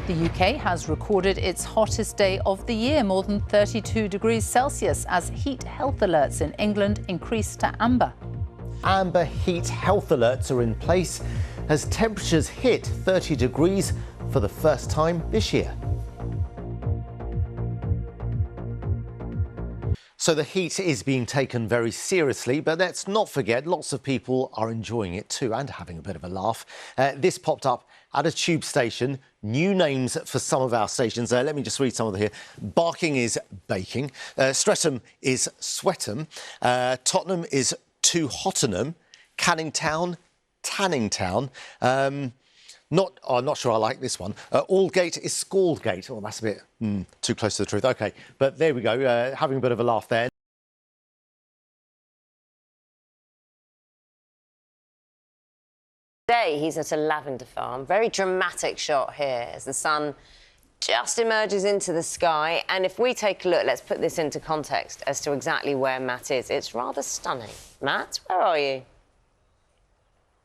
The UK has recorded its hottest day of the year, more than 32 degrees Celsius, as heat health alerts in England increased to amber. Amber heat health alerts are in place as temperatures hit 30 degrees for the first time this year. So the heat is being taken very seriously, but let's not forget lots of people are enjoying it too and having a bit of a laugh. This popped up at a tube station. New names for some of our stations. Let me just read some of them here. Barking is baking. Streatham is Sweatham. Tottenham is to Hottenham. Canning Town, Tanning Town. I'm not sure I like this one. Aldgate is Scaldgate. Oh, that's a bit too close to the truth. OK, but there we go, having a bit of a laugh there. Today he's at a lavender farm. Very dramatic shot here as the sun just emerges into the sky. And if we take a look, let's put this into context as to exactly where Matt is. It's rather stunning. Matt, where are you?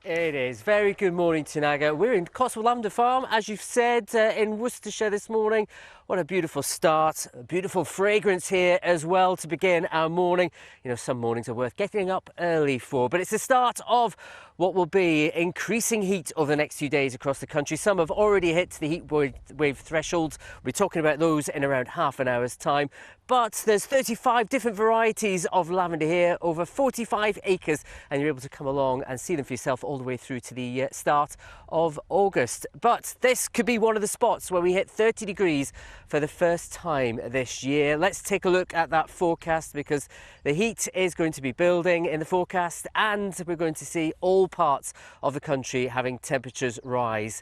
It is. Very good morning, Tinaga. We're in Cotswold Lavender Farm, as you've said, in Worcestershire this morning. What a beautiful start. A beautiful fragrance here as well to begin our morning. You know, some mornings are worth getting up early for, but it's the start of what will be increasing heat over the next few days across the country. Some have already hit the heat wave thresholds. We're talking about those in around half an hour's time. But there's 35 different varieties of lavender here, over 45 acres, and you're able to come along and see them for yourself all the way through to the start of August. But this could be one of the spots where we hit 30 degrees for the first time this year. Let's take a look at that forecast, because the heat is going to be building in the forecast, and we're going to see all parts of the country having temperatures rise.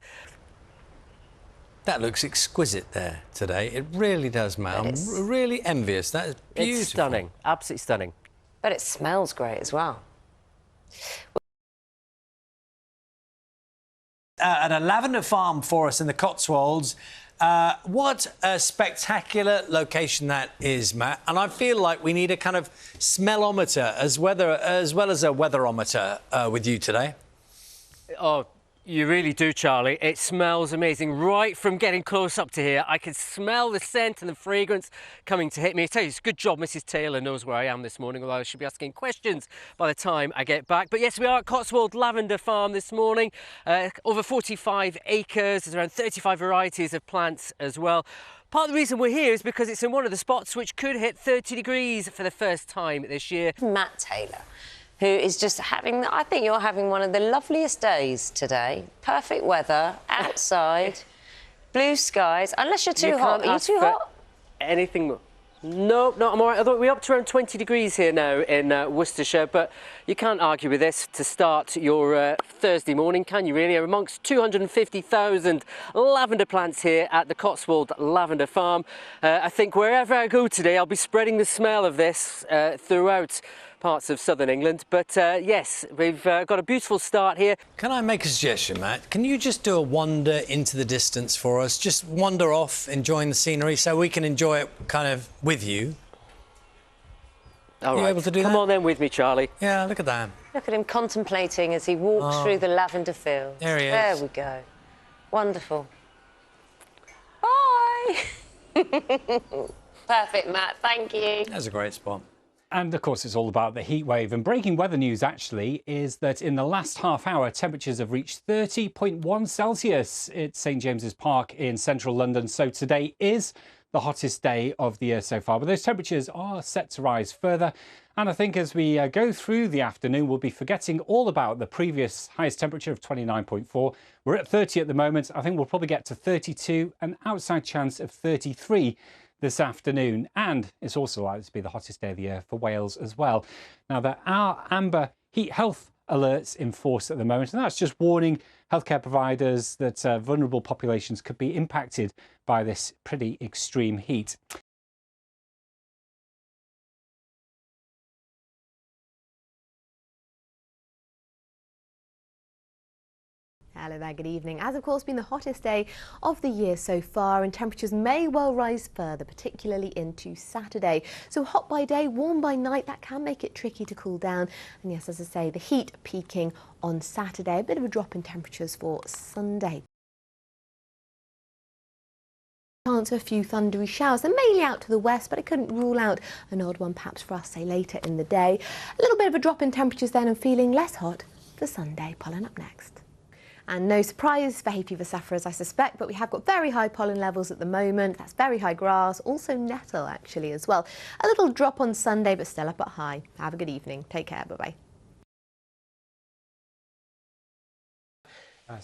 That looks exquisite there today. It really does, Matt. I'm really envious. That is beautiful. It's stunning. Absolutely stunning. But it smells great as well. At a lavender farm for us in the Cotswolds. What a spectacular location that is, Matt. And I feel like we need a kind of smellometer as well as a weatherometer with you today. Oh, you really do, Charlie. It smells amazing. Right from getting close up to here, I can smell the scent and the fragrance coming to hit me. I tell you, it's a good job Mrs. Taylor knows where I am this morning, although I should be asking questions by the time I get back. But yes, we are at Cotswold Lavender Farm this morning. Over 45 acres. There's around 35 varieties of plants as well. Part of the reason we're here is because it's in one of the spots which could hit 30 degrees for the first time this year. Matt Taylor, who is just having, I think you're having one of the loveliest days today. Perfect weather, outside, blue skies, unless you're too hot. Are you too hot? Anything more? No, I'm all right. Although we're up to around 20 degrees here now in Worcestershire, but you can't argue with this to start your Thursday morning, can you really? Amongst 250,000 lavender plants here at the Cotswold Lavender Farm. I think wherever I go today, I'll be spreading the smell of this throughout parts of southern England. But yes, we've got a beautiful start here. Can I make a suggestion, Matt? Can you just do a wander into the distance for us? Just wander off, enjoying the scenery, so we can enjoy it kind of with you. All right. Are you able to do that? Come on then with me, Charlie. Yeah, look at that. Look at him contemplating as he walks through the lavender fields. There he is. There we go. Wonderful. Bye. Perfect, Matt. Thank you. That's a great spot. And of course, it's all about the heat wave. And breaking weather news actually is that in the last half hour, temperatures have reached 30.1 Celsius at St James's Park in central London. So today is the hottest day of the year so far. But those temperatures are set to rise further. And I think as we go through the afternoon, we'll be forgetting all about the previous highest temperature of 29.4. We're at 30 at the moment. I think we'll probably get to 32, an outside chance of 33 this afternoon, and it's also likely to be the hottest day of the year for Wales as well. Now, there are amber heat health alerts in force at the moment, and that's just warning healthcare providers that vulnerable populations could be impacted by this pretty extreme heat. Hello there, good evening. As of course been the hottest day of the year so far, and temperatures may well rise further, particularly into Saturday. So hot by day, warm by night, that can make it tricky to cool down. And yes, as I say, the heat peaking on Saturday, a bit of a drop in temperatures for Sunday. Chance of a few thundery showers. They're mainly out to the west, but I couldn't rule out an odd one perhaps for us, say, later in the day. A little bit of a drop in temperatures then and feeling less hot for Sunday. Pollen up next. And no surprise for hay fever sufferers, I suspect, but we have got very high pollen levels at the moment. That's very high grass, also nettle actually as well. A little drop on Sunday, but still up at high. Have a good evening. Take care. Bye-bye.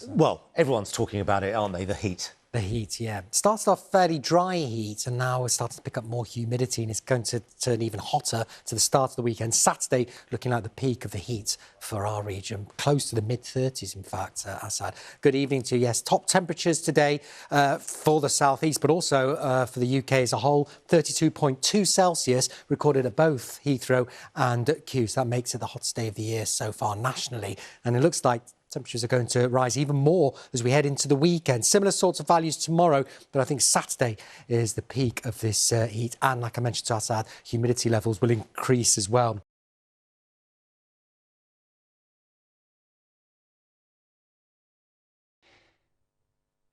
Well, everyone's talking about it, aren't they? The heat. The heat, yeah. Started off fairly dry heat, and now we're starting to pick up more humidity, and it's going to turn even hotter to the start of the weekend. Saturday, looking like the peak of the heat for our region, close to the mid-30s, in fact, Assad. Good evening to you. Yes, top temperatures today for the southeast, but also for the UK as a whole. 32.2 Celsius recorded at both Heathrow and Kew. So that makes it the hottest day of the year so far nationally, and it looks like temperatures are going to rise even more as we head into the weekend. Similar sorts of values tomorrow, but I think Saturday is the peak of this heat. And like I mentioned to Assad, humidity levels will increase as well.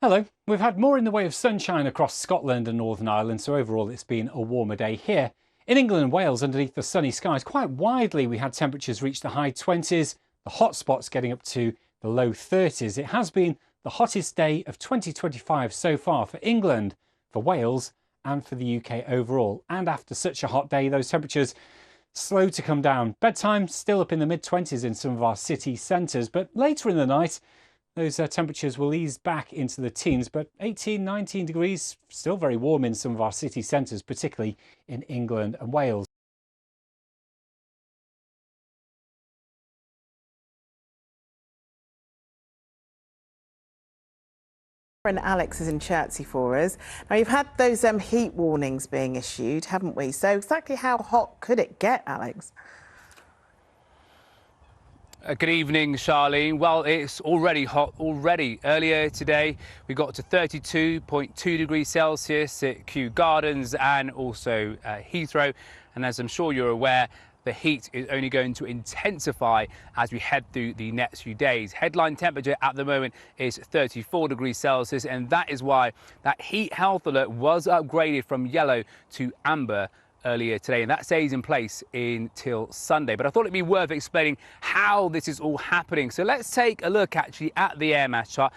Hello. We've had more in the way of sunshine across Scotland and Northern Ireland, so overall it's been a warmer day here. In England and Wales, underneath the sunny skies, quite widely we had temperatures reach the high 20s, the hot spots getting up to the low 30s. It has been the hottest day of 2025 so far for England, for Wales and for the UK overall. And after such a hot day, those temperatures slow to come down. Bedtime still up in the mid-20s in some of our city centres, but later in the night those temperatures will ease back into the teens, but 18, 19 degrees, still very warm in some of our city centres, particularly in England and Wales. And Alex is in Chertsey for us. Now, you've had those heat warnings being issued, haven't we? So exactly how hot could it get, Alex? Good evening, Charlene. Well, it's already hot already. Earlier today, we got to 32.2 degrees Celsius at Kew Gardens and also Heathrow. And as I'm sure you're aware, the heat is only going to intensify as we head through the next few days. Headline temperature at the moment is 34 degrees Celsius, and that is why that heat health alert was upgraded from yellow to amber earlier today, and that stays in place until Sunday. But I thought it'd be worth explaining how this is all happening. So let's take a look actually at the air mass chart.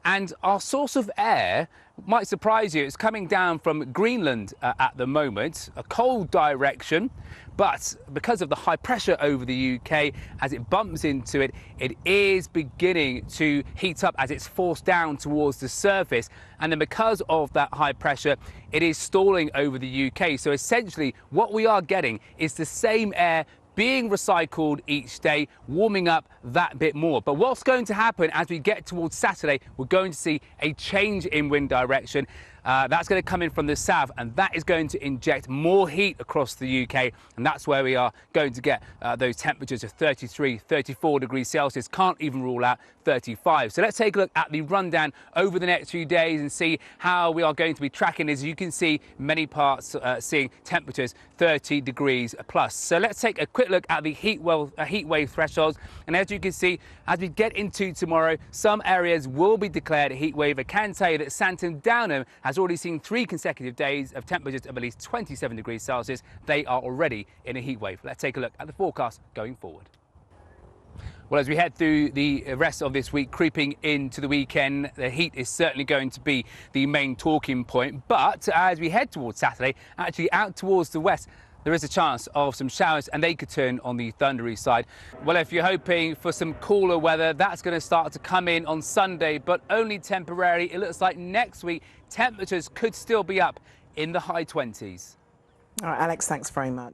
And our source of air might surprise you. It's coming down from Greenland at the moment, a cold direction. But because of the high pressure over the UK, as it bumps into it, it is beginning to heat up as it's forced down towards the surface. And then because of that high pressure, it is stalling over the UK. So essentially what we are getting is the same air being recycled each day, warming up that bit more. But what's going to happen as we get towards Saturday, we're going to see a change in wind direction. That's going to come in from the south, and that is going to inject more heat across the UK, and that's where we are going to get those temperatures of 33, 34 degrees Celsius. Can't even rule out 35. So let's take a look at the rundown over the next few days and see how we are going to be tracking. As you can see, many parts seeing temperatures 30 degrees plus. So let's take a quick look at the heat wave thresholds. And as you can see, as we get into tomorrow, some areas will be declared a heat wave. I can tell you that Santon Downham has already seen 3 consecutive days of temperatures of at least 27 degrees Celsius. They are already in a heat wave. Let's take a look at the forecast going forward. Well, as we head through the rest of this week, creeping into the weekend, the heat is certainly going to be the main talking point. But as we head towards Saturday, actually out towards the west, there is a chance of some showers, and they could turn on the thundery side. Well, if you're hoping for some cooler weather, that's going to start to come in on Sunday, but only temporarily. It looks like next week temperatures could still be up in the high 20s. All right, Alex, thanks very much.